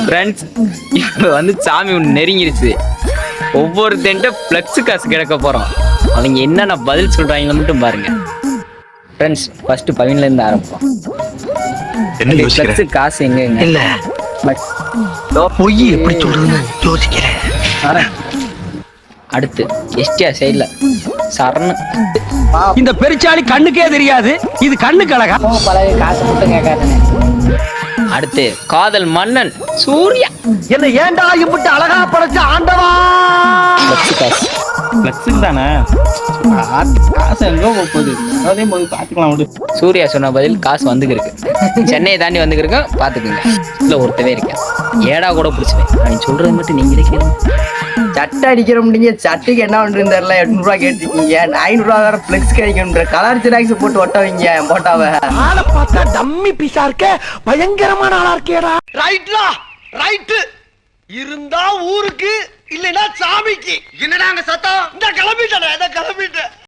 Friends, இப்போ வந்து சாமி ஒன்று நெருங்கிருச்சு. ஒவ்வொருத்தன்ட்ட ஃப்ளெக்ஸ் காசு கிடைக்க போகிறோம். அவங்க என்னென்ன பதில் சொல்கிறாங்க மட்டும் பாருங்க. ஃப்ரெண்ட்ஸ், ஃபஸ்ட்டு பவின்லேருந்து ஆரம்பிப்போம். என்ன ஃப்ளெக்ஸு காசு எங்கங்க? இல்ல பட் பொய் எப்படி சொல்றதுன்னு யோசிக்கிறேன். அடுத்து எஸ்டிஆர் சைடில் சரணு. இந்த பெருச்சாளி கண்ணுக்கே தெரியாது, இது கண்ணுக்கு அழகா. பழக காசு மட்டும் கேட்காதுன்னு. அடுத்து காதல் மன்னன் சூர்யா. என்ன ஏன்டா இப்படி அழகா படைச்ச ஆண்டவா. ஃப்ளெக்ஸு காசு. ஃப்ளெக்ஸுக்கு தானே காசு எங்கே போகுது, அதே போது பார்த்துக்கலாம் விடு. சூர்யா சொன்ன பதில் காசு வந்துக்கிருக்கு. சென்னையை தாண்டி வந்துக்கிருக்கு, பார்த்துக்குங்க. இல்லை ஒருத்தவே இருக்கேன், ஏடா கூட பிடிச்சிவேன். அவன் சொல்றது மட்டும் நீங்களே கேளுங்க. சட்டை அடிக்கிறோம், நீங்க சட்டைக்கு என்ன பண்றீங்க தெரியல. 800 கேட்டிருக்கீங்க, 500 வேற பிளெக்ஸ் கிடைக்கணுன்ற கலர் ஜெராக்ஸ் போட்டு ஒட்ட வைங்க போட்டாவ. ஆளை பார்த்தா டம்மி பீஸா இருக்க, பயங்கரமான ஆளா இருக்கேடா. ரைட்லா ரைட்டு இருந்தா ஊருக்கு, இல்லைன்னா சாமிக்கு. என்னடா அங்க சத்தம்? இந்த கிளம்பிட்டேன்.